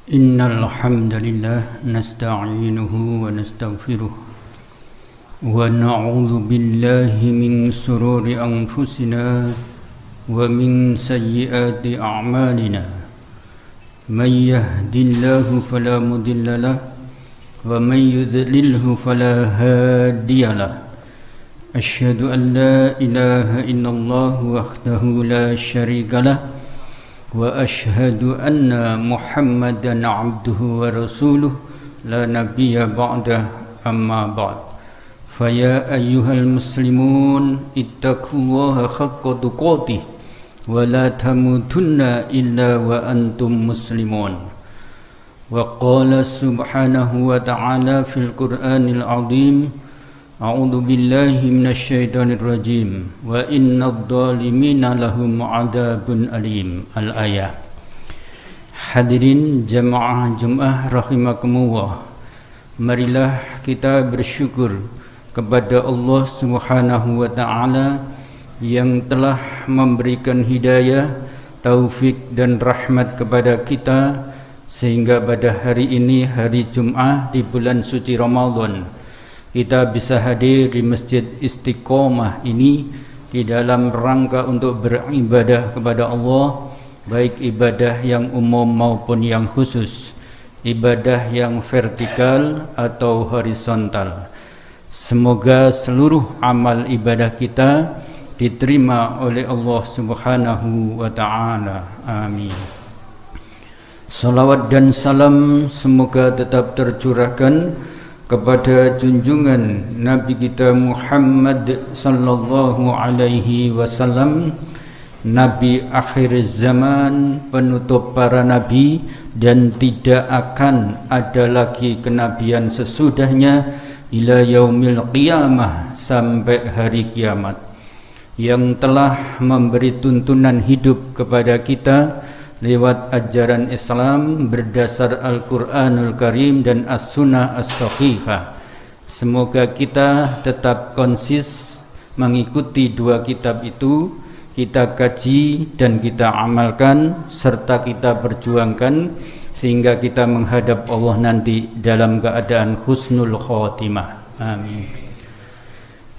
إن الحمد لله نستعينه ونستغفره ونعوذ بالله من شرور أنفسنا ومن سيئات أعمالنا من يهد الله فلا مضل له ومن يضلله فلا هادي له أشهد أن لا إله إلا الله وحده لا شريك له وأشهد أن محمدا عبده ورسوله لا نبي بعده أما بعد فيا أيها المسلمون اتقوا الله حق تقاته ولا تموتن إلا وأنتم مسلمون وقال سبحانه وتعالى في القرآن العظيم أعوذ بالله من الشيطان الرجيم وإن الظالمين لهم عذاب أليم الآية. Hadirin jamaah Jumat rahimakumullah, marilah kita bersyukur kepada Allah Subhanahu wa taala yang telah memberikan hidayah, taufik dan rahmat kepada kita sehingga pada hari ini, hari Jumat di bulan suci Ramadan, kita bisa hadir di Masjid Istiqomah ini di dalam rangka untuk beribadah kepada Allah, baik ibadah yang umum maupun yang khusus, ibadah yang vertikal atau horizontal. Semoga seluruh amal ibadah kita diterima oleh Allah Subhanahu wa taala. Amin. Salawat dan salam semoga tetap tercurahkan kepada junjungan Nabi kita Muhammad sallallahu alaihi wasallam, Nabi akhir zaman, penutup para nabi, dan tidak akan ada lagi kenabian sesudahnya ila yaumil qiyamah, sampai hari kiamat, yang telah memberi tuntunan hidup kepada kita lewat ajaran Islam berdasar Al-Quranul Karim dan As-Sunnah As-Sahihah. Semoga kita tetap konsis mengikuti dua kitab itu, kita kaji dan kita amalkan serta kita perjuangkan sehingga kita menghadap Allah nanti dalam keadaan husnul khotimah. Amin.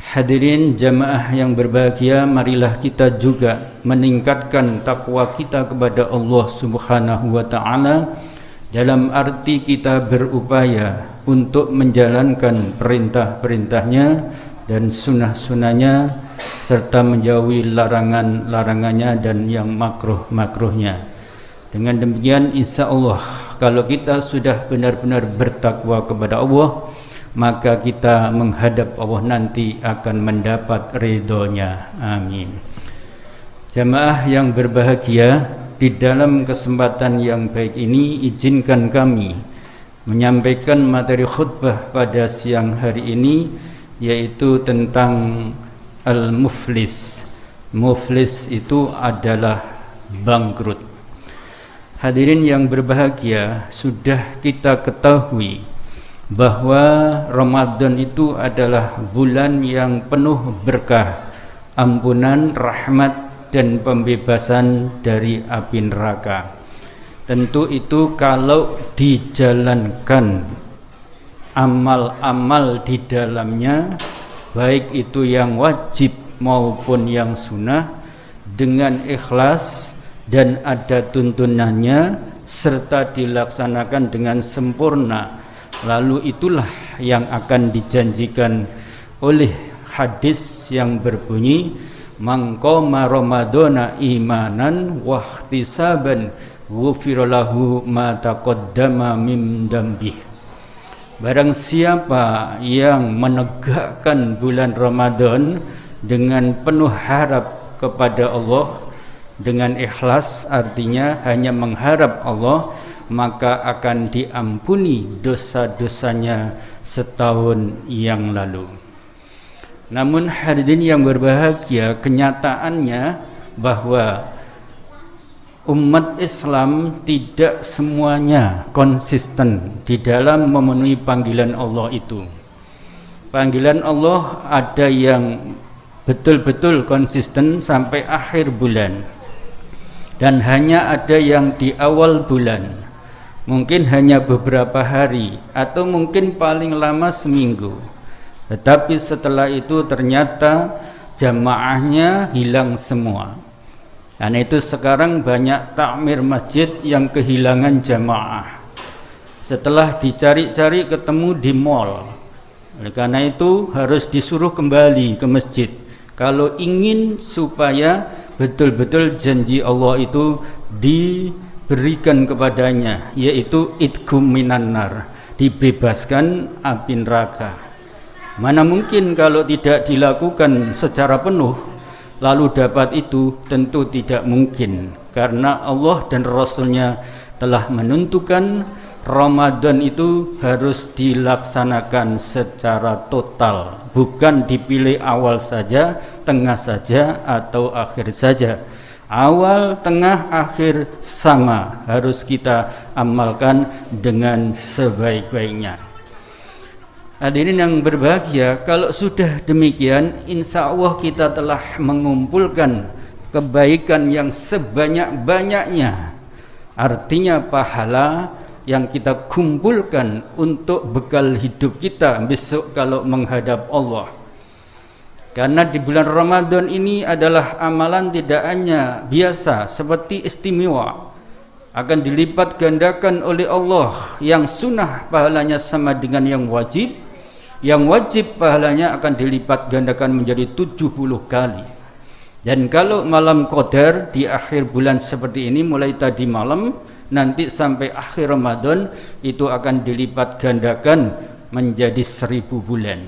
Hadirin jamaah yang berbahagia, marilah kita juga meningkatkan takwa kita kepada Allah Subhanahu wa taala dalam arti kita berupaya untuk menjalankan perintah-perintahnya dan sunnah-sunnahnya serta menjauhi larangan-larangannya dan yang makruh-makruhnya. Dengan demikian insya Allah kalau kita sudah benar-benar bertakwa kepada Allah, maka kita menghadap Allah nanti akan mendapat ridhonya. Amin. Jamaah yang berbahagia, di dalam kesempatan yang baik ini izinkan kami menyampaikan materi khutbah pada siang hari ini, yaitu tentang al-muflis. Muflis itu adalah bangkrut. Hadirin yang berbahagia, sudah kita ketahui bahwa Ramadan itu adalah bulan yang penuh berkah, ampunan, rahmat dan pembebasan dari api neraka. Tentu itu kalau dijalankan amal-amal di dalamnya, baik itu yang wajib maupun yang sunnah, dengan ikhlas dan ada tuntunannya serta dilaksanakan dengan sempurna, lalu itulah yang akan dijanjikan oleh hadis yang berbunyi man qama ramadhana imanan wa ihtisaban ghufira lahu ma taqaddama min dzambih. Barang siapa yang menegakkan bulan Ramadan dengan penuh harap kepada Allah, dengan ikhlas, artinya hanya mengharap Allah, maka akan diampuni dosa-dosanya setahun yang lalu. Namun hadirin yang berbahagia, kenyataannya bahwa umat Islam tidak semuanya konsisten di dalam memenuhi panggilan Allah itu. Panggilan Allah ada yang betul-betul konsisten sampai akhir bulan, dan hanya ada yang di awal bulan. mungkin hanya beberapa hari atau mungkin paling lama seminggu. Tetapi setelah itu ternyata jamaahnya hilang semua. Karena itu sekarang banyak takmir masjid yang kehilangan jamaah. Setelah dicari-cari ketemu di mall. Oleh karena itu harus disuruh kembali ke masjid kalau ingin supaya betul-betul janji Allah itu diberikan kepadanya, yaitu itqum minan nar, dibebaskan api neraka. Mana mungkin kalau tidak dilakukan secara penuh lalu dapat itu? Tentu tidak mungkin, karena Allah dan Rasulnya telah menentukan Ramadan itu harus dilaksanakan secara total, bukan dipilih awal saja, tengah saja, atau akhir saja. Awal, tengah, akhir sama harus kita amalkan dengan sebaik-baiknya. Hadirin yang berbahagia, kalau sudah demikian, insya Allah kita telah mengumpulkan kebaikan yang sebanyak-banyaknya. Artinya pahala yang kita kumpulkan untuk bekal hidup kita besok kalau menghadap Allah. Karena di bulan Ramadan ini adalah amalan tidak hanya biasa seperti istimewa, akan dilipat gandakan oleh Allah. Yang sunnah pahalanya sama dengan yang wajib pahalanya akan dilipat gandakan menjadi 70 kali. Dan kalau malam Qadar di akhir bulan seperti ini, mulai tadi malam nanti sampai akhir Ramadan, itu akan dilipat gandakan menjadi 1000 bulan.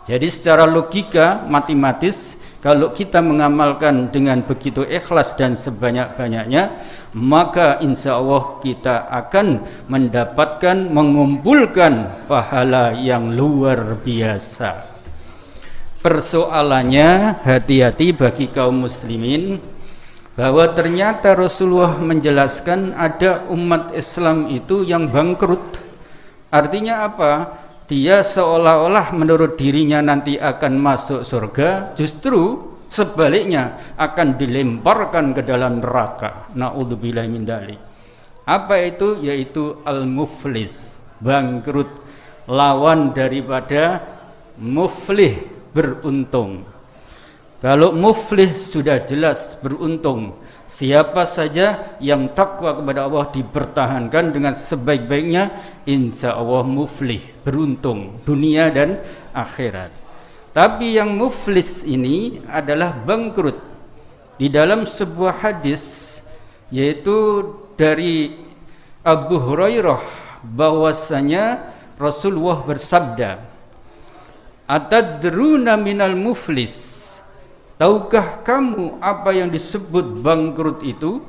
Jadi secara logika matematis, kalau kita mengamalkan dengan begitu ikhlas dan sebanyak-banyaknya, maka insya Allah kita akan mendapatkan, mengumpulkan pahala yang luar biasa. Persoalannya, hati-hati bagi kaum muslimin, bahwa ternyata Rasulullah menjelaskan ada umat Islam itu yang bangkrut. Artinya apa? Dia seolah-olah menurut dirinya nanti akan masuk surga, justru sebaliknya akan dilemparkan ke dalam neraka. Na'udzubillahi min dzalik. Apa itu? Yaitu al-muflis, bangkrut, lawan daripada muflih, beruntung. Kalau muflih sudah jelas beruntung. Siapa saja yang takwa kepada Allah dipertahankan dengan sebaik-baiknya, insya Allah muflih, beruntung dunia dan akhirat. Tapi yang muflis ini adalah bangkrut. Di dalam sebuah hadis, yaitu dari Abu Hurairah, bahwasanya Rasulullah bersabda, "Atadruna minal muflis?" Tahukah kamu apa yang disebut bangkrut itu?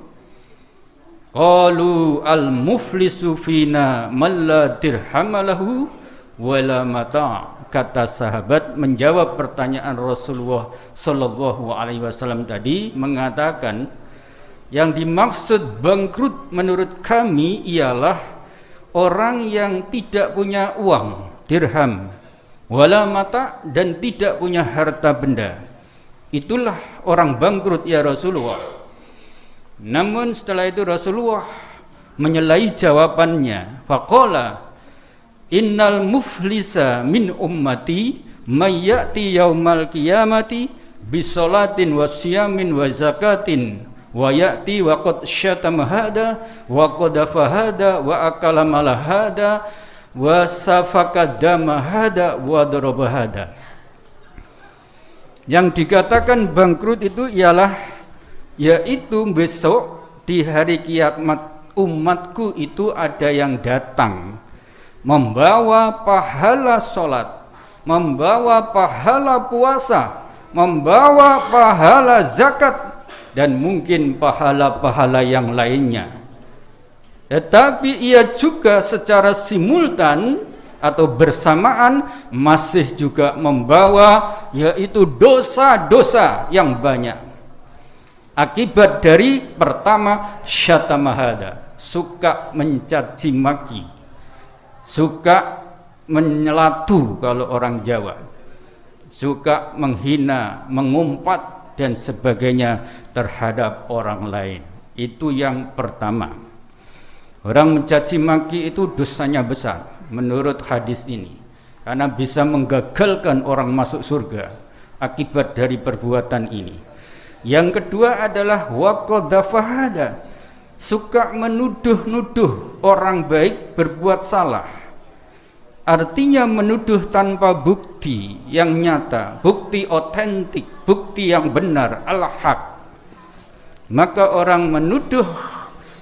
Qalu al-muflisu fina man la dirhamalahu wala mata'. Kata sahabat menjawab pertanyaan Rasulullah sallallahu alaihi wasallam tadi, mengatakan yang dimaksud bangkrut menurut kami ialah orang yang tidak punya uang, dirham, wala mata', dan tidak punya harta benda. Itulah orang bangkrut ya Rasulullah. Namun setelah itu Rasulullah menyelai jawabannya. Faqala innal muflisa min ummati may ya'ti yaumal qiyamati bisolatin wa siyamin wa zakatin wa ya'ti wa qad syatama hada wa qadafa hada wa akala malahada wa safaka dama hada wa daraba hada. Yang dikatakan bangkrut itu ialah, yaitu besok di hari kiamat umatku itu ada yang datang membawa pahala sholat, membawa pahala puasa, membawa pahala zakat, dan mungkin pahala-pahala yang lainnya. Tetapi ia juga secara simultan atau bersamaan masih juga membawa, yaitu dosa-dosa yang banyak. Akibat dari pertama, syatamahada, suka mencaci maki, suka menyelatu kalau orang Jawa, suka menghina, mengumpat dan sebagainya terhadap orang lain. Itu yang pertama. Orang mencaci maki itu dosanya besar menurut hadis ini, karena bisa menggagalkan orang masuk surga akibat dari perbuatan ini. Yang kedua adalah waqadhafahada, suka menuduh-nuduh orang baik berbuat salah. Artinya menuduh tanpa bukti yang nyata, bukti otentik, bukti yang benar, al-haq. Maka orang menuduh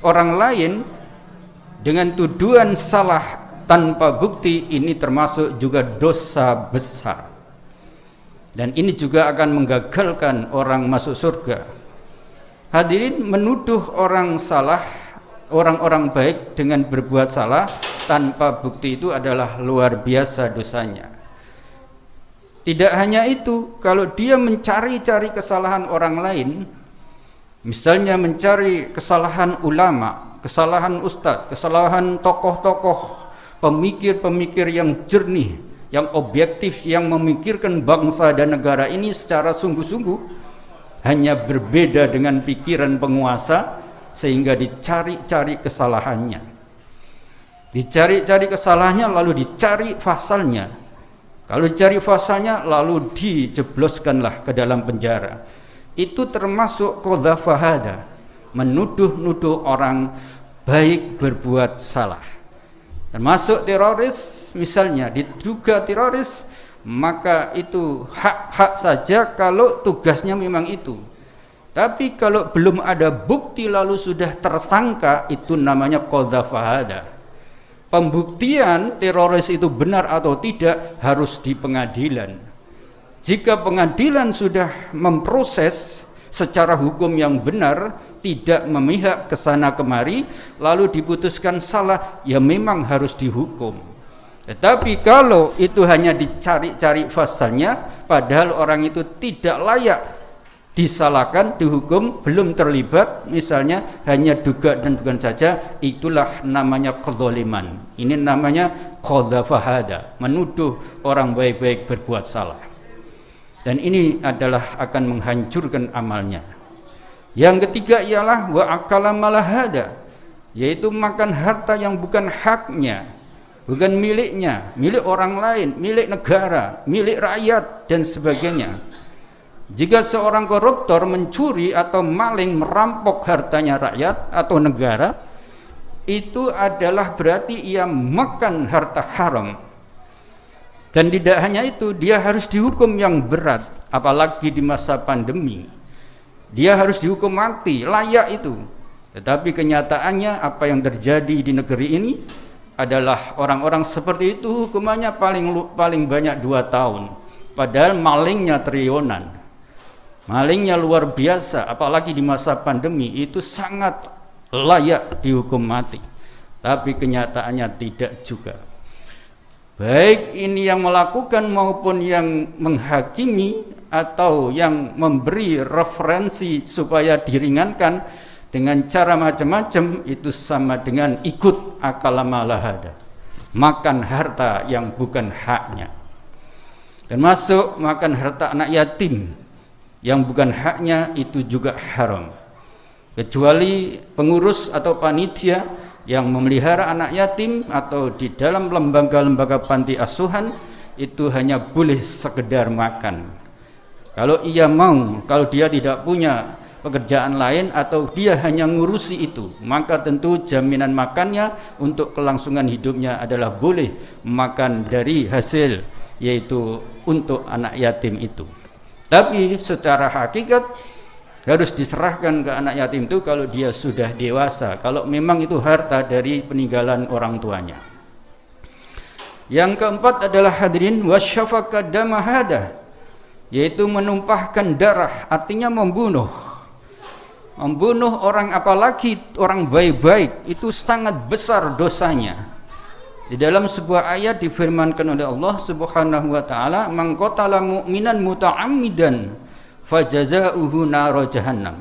orang lain dengan tuduhan salah tanpa bukti, ini termasuk juga dosa besar. Dan ini juga akan menggagalkan orang masuk surga. Hadirin, menuduh orang salah, orang-orang baik dengan berbuat salah tanpa bukti itu adalah luar biasa dosanya. Tidak hanya itu, kalau dia mencari-cari kesalahan orang lain, misalnya mencari kesalahan ulama, kesalahan ustadz, kesalahan tokoh-tokoh, pemikir-pemikir yang jernih, yang objektif, yang memikirkan bangsa dan negara ini secara sungguh-sungguh, hanya berbeda dengan pikiran penguasa, sehingga dicari-cari kesalahannya. Dicari-cari kesalahannya, lalu dicari pasalnya. Kalau dicari pasalnya, lalu dijebloskanlah ke dalam penjara. Itu termasuk qadhafahada, menuduh-nuduh orang baik berbuat salah. Termasuk teroris, misalnya diduga teroris, maka itu hak-hak saja kalau tugasnya memang itu. Tapi kalau belum ada bukti lalu sudah tersangka, itu namanya qadhafahada. Pembuktian teroris itu benar atau tidak harus di pengadilan. Jika pengadilan sudah memproses secara hukum yang benar, tidak memihak ke sana kemari, lalu diputuskan salah, ya memang harus dihukum. Tetapi kalau itu hanya dicari-cari pasalnya, padahal orang itu tidak layak disalahkan, dihukum, belum terlibat, misalnya hanya duga dan dugaan saja, itulah namanya kezaliman. Ini namanya qadhafahada, menuduh orang baik-baik berbuat salah. Dan ini adalah akan menghancurkan amalnya. Yang ketiga ialah wa akala malahada, yaitu makan harta yang bukan haknya, bukan miliknya, milik orang lain, milik negara, milik rakyat dan sebagainya. Jika seorang koruptor mencuri atau maling merampok hartanya rakyat atau negara, itu adalah berarti ia makan harta haram. Dan tidak hanya itu, dia harus dihukum yang berat, apalagi di masa pandemi. Dia harus dihukum mati, layak itu. Tetapi kenyataannya apa yang terjadi di negeri ini adalah orang-orang seperti itu hukumannya paling banyak 2 tahun. Padahal malingnya triliunan. Malingnya luar biasa, apalagi di masa pandemi, itu sangat layak dihukum mati. Tapi kenyataannya tidak juga. Baik ini yang melakukan maupun yang menghakimi atau yang memberi referensi supaya diringankan dengan cara macam-macam, itu sama dengan ikut akala malahada, makan harta yang bukan haknya. Termasuk makan harta anak yatim yang bukan haknya, itu juga haram. Kecuali pengurus atau panitia yang memelihara anak yatim atau di dalam lembaga-lembaga panti asuhan, itu hanya boleh sekedar makan. Kalau ia mau, kalau dia tidak punya pekerjaan lain atau dia hanya ngurusi itu, maka tentu jaminan makannya untuk kelangsungan hidupnya adalah boleh makan dari hasil, yaitu untuk anak yatim itu. Tapi secara hakikat harus diserahkan ke anak yatim itu kalau dia sudah dewasa, kalau memang itu harta dari peninggalan orang tuanya. Yang keempat adalah hadirin wasyafaqad damahada, yaitu menumpahkan darah, artinya membunuh orang, apalagi orang baik-baik, itu sangat besar dosanya. Di dalam sebuah ayat difirmankan oleh Allah Subhanahu wa taala, "Man qatala mu'minan muta'ammidan fajaza'uhu nar jahannam."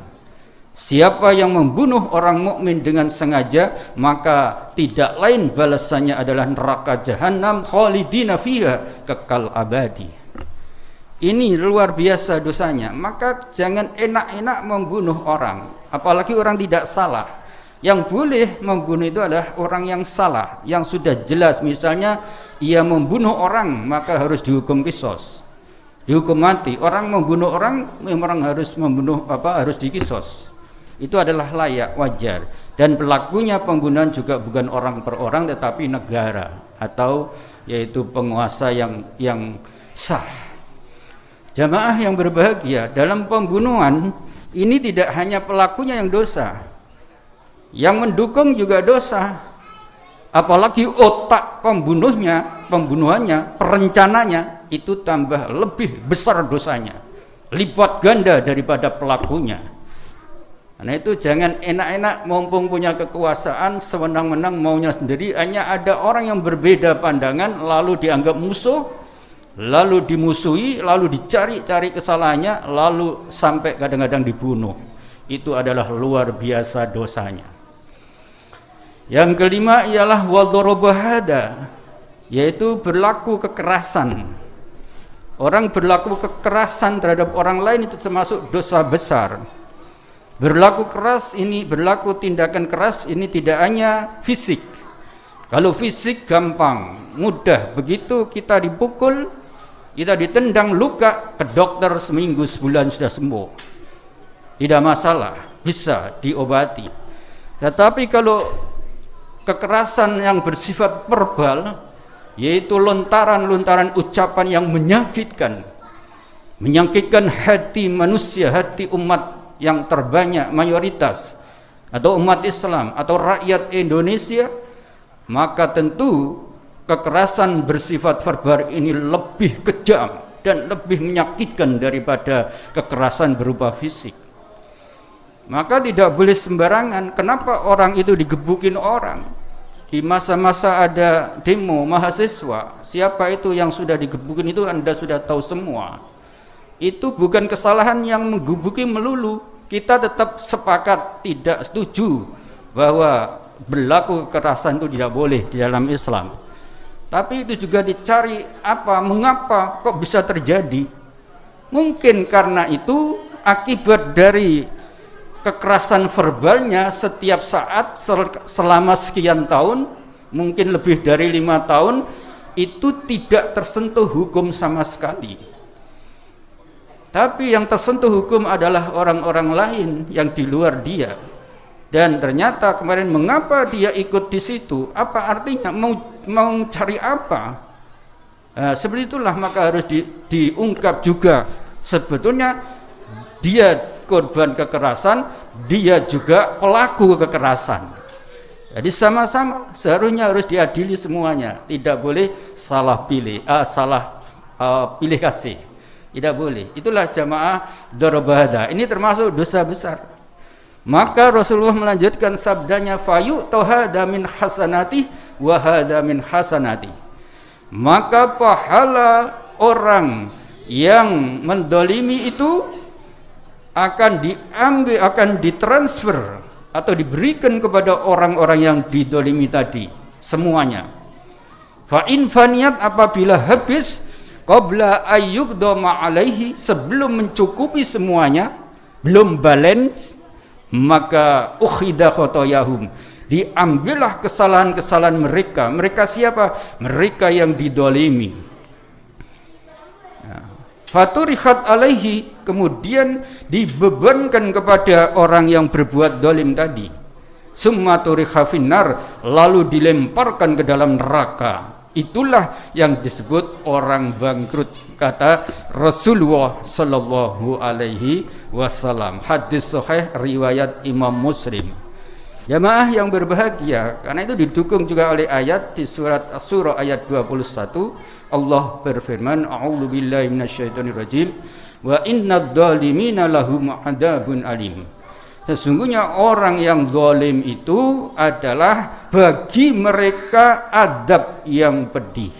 Siapa yang membunuh orang mukmin dengan sengaja, maka tidak lain balasannya adalah neraka jahanam khalidina fiha, kekal abadi. Ini luar biasa dosanya. Maka jangan enak-enak membunuh orang, apalagi orang tidak salah. Yang boleh membunuh itu adalah orang yang salah, yang sudah jelas, misalnya ia membunuh orang maka harus dihukum qisas, dihukum mati. Orang membunuh orang memang harus harus dikisos. Itu adalah layak, wajar. Dan pelakunya pembunuhan juga bukan orang per orang tetapi negara atau yaitu penguasa yang sah. Jamaah yang berbahagia, dalam pembunuhan ini tidak hanya pelakunya yang dosa, yang mendukung juga dosa. Apalagi otak pembunuhannya, perencananya itu tambah lebih besar dosanya, lipat ganda daripada pelakunya. Karena itu jangan enak-enak mumpung punya kekuasaan sewenang-wenang maunya sendiri. Hanya ada orang yang berbeda pandangan lalu dianggap musuh, lalu dimusuhi, lalu dicari-cari kesalahannya, lalu sampai kadang-kadang dibunuh. Itu adalah luar biasa dosanya. Yang kelima ialah wadharabahada, yaitu berlaku kekerasan. Orang berlaku kekerasan terhadap orang lain itu termasuk dosa besar. Berlaku keras ini, berlaku tindakan keras ini tidak hanya fisik. Kalau fisik gampang, mudah. Begitu kita dipukul, kita ditendang, luka, ke dokter seminggu sebulan sudah sembuh, tidak masalah, bisa diobati. Tetapi kalau kekerasan yang bersifat verbal, yaitu lontaran-lontaran ucapan yang menyakitkan hati manusia, hati umat yang terbanyak, mayoritas atau umat Islam atau rakyat Indonesia, maka tentu kekerasan bersifat verbal ini lebih kejam dan lebih menyakitkan daripada kekerasan berupa fisik. Maka tidak boleh sembarangan. Kenapa orang itu digebukin orang? Di masa-masa ada demo mahasiswa, siapa itu yang sudah digebukin itu Anda sudah tahu semua. Itu bukan kesalahan yang menggebuki melulu. Kita tetap sepakat tidak setuju bahwa berlaku kekerasan itu tidak boleh di dalam Islam. Tapi itu juga dicari mengapa kok bisa terjadi. Mungkin karena itu akibat dari kekerasan verbalnya setiap saat selama sekian tahun, mungkin lebih dari 5 tahun, itu tidak tersentuh hukum sama sekali. Tapi yang tersentuh hukum adalah orang-orang lain yang di luar dia. Dan ternyata kemarin mengapa dia ikut di situ? Apa artinya? Mau cari apa? Seperti itulah maka harus diungkap juga. Sebetulnya dia korban kekerasan, dia juga pelaku kekerasan. Jadi sama-sama seharusnya harus diadili semuanya. Tidak boleh salah pilih, pilih kasih. Tidak boleh. Itulah jamaah darabahada. Ini termasuk dosa besar. Maka Rasulullah melanjutkan sabdanya, fayu tohada min hasanati wahada min hasanati. Maka pahala orang yang mendolimi itu akan diambil, akan ditransfer atau diberikan kepada orang-orang yang didolimi tadi semuanya. Fa in faniyat, apabila habis, qabla ayyuqdama alaihi, sebelum mencukupi semuanya, belum balance, maka ukhida khotoyahum, diambillah kesalahan-kesalahan mereka. Mereka siapa? Mereka yang didolimi. Faturihat alaihi, kemudian dibebankan kepada orang yang berbuat dolim tadi. Summa turiha finnar, lalu dilemparkan ke dalam neraka. Itulah yang disebut orang bangkrut, kata Rasulullah sallallahu alaihi wasallam. Hadis sahih riwayat Imam Muslim. Jamaah yang berbahagia, karena itu didukung juga oleh ayat di surat Asy-Syura ayat 21. Allah berfirman, a'udzubillahi minasyaitonirrajim, wa innadz zalimina lahum 'adzabun alim. Sesungguhnya orang yang zalim itu adalah bagi mereka adab yang pedih.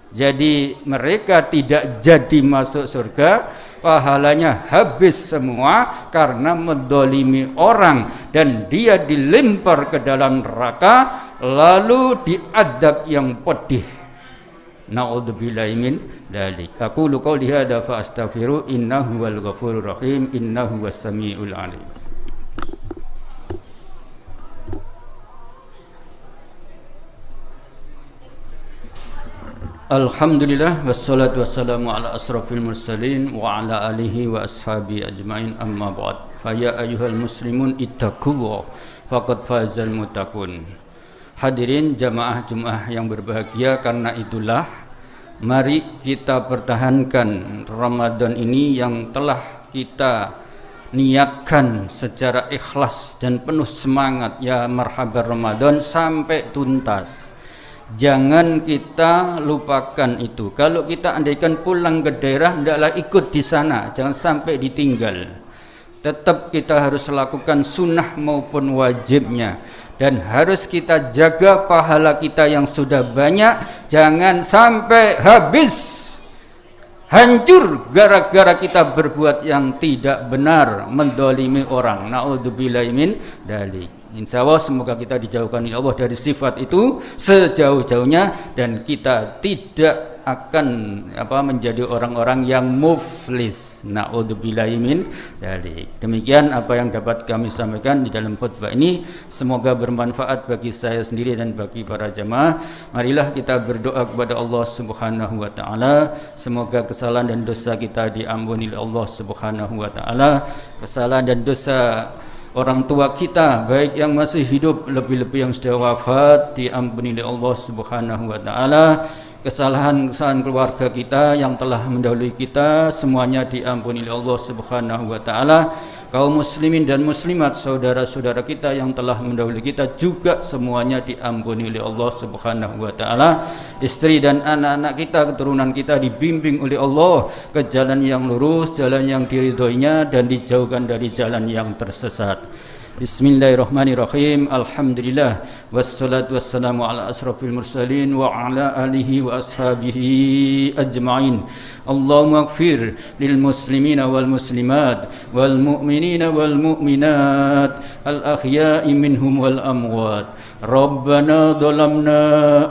Jadi mereka tidak jadi masuk surga, pahalanya habis semua karena mendolimi orang, dan dia dilempar ke dalam neraka lalu diadab yang pedih. Na'udzubillahi min dzalik. Aqulu qouli hadza fa astaghfiru innahu wal ghafurur rahim innahu was samiul alim. Alhamdulillah wassalatu wassalamu ala asrafil mursalin wa ala alihi wa ashabi ajmain amma ba'd. Faya ayyuhal muslimun ittaqullah faqad fazal muttaqun. Hadirin jamaah Jumat yang berbahagia, karena itulah mari kita pertahankan Ramadan ini yang telah kita niatkan secara ikhlas dan penuh semangat, ya marhaban Ramadan, sampai tuntas. Jangan kita lupakan itu. Kalau kita andaikan pulang ke daerah, hendaklah ikut di sana, jangan sampai ditinggal. Tetap kita harus lakukan sunnah maupun wajibnya, dan harus kita jaga pahala kita yang sudah banyak, jangan sampai habis, hancur gara-gara kita berbuat yang tidak benar, mendolimi orang. Na'udzubillahi min dzalik. Insyaallah semoga kita dijauhkan oleh Allah dari sifat itu sejauh-jauhnya, dan kita tidak akan menjadi orang-orang yang muflis. Na'udzubillahi min dzalik. Demikian apa yang dapat kami sampaikan di dalam khutbah ini. Semoga bermanfaat bagi saya sendiri dan bagi para jamaah. Marilah kita berdoa kepada Allah Subhanahu wa taala. Semoga kesalahan dan dosa kita diampuni oleh Allah Subhanahu wa taala. Kesalahan dan dosa orang tua kita, baik yang masih hidup, lebih-lebih yang sudah wafat, diampuni oleh Allah Subhanahu wa taala. Kesalahan-kesalahan keluarga kita yang telah mendahului kita, semuanya diampuni oleh Allah Subhanahu wa taala. Kaum muslimin dan muslimat, saudara-saudara kita yang telah mendahului kita juga semuanya diampuni oleh Allah Subhanahu wa taala. Istri dan anak-anak kita, keturunan kita dibimbing oleh Allah ke jalan yang lurus, jalan yang diridhoinya, dan dijauhkan dari jalan yang tersesat. Bismillahirrahmanirrahim. Alhamdulillah wassalatu wassalamu ala asrafil mursalin wa ala alihi wa ashabihi ajma'in. Allahumma ighfir lil muslimina wal muslimat wal mu'minina wal mu'minat al ahya'i minhum wal amwat. Rabbana dhalamna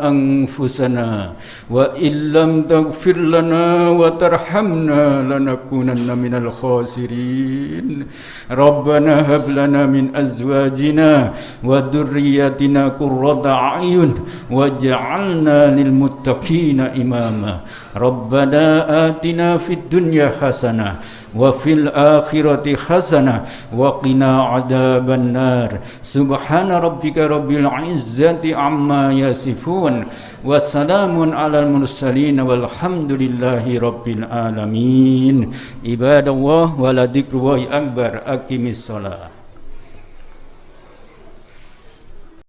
anfusana wa illam taghfir lana wa tarhamna lanakunanna minal khasirin. Rabbana hab lana min azwajina wa dhurriyyatina qurrata a'yun waj'alna lil muttaqina imama. Rabbana atina fid dunya hasanah wa fil akhirati hasanah wa qina adzaban nar. Subhana rabbika rabbil izzati amma yasifun wa salamun alal mursalin walhamdulillahi rabbil alamin. Ibadallah wa la dzikrullahi akbar. Aqimis shalah.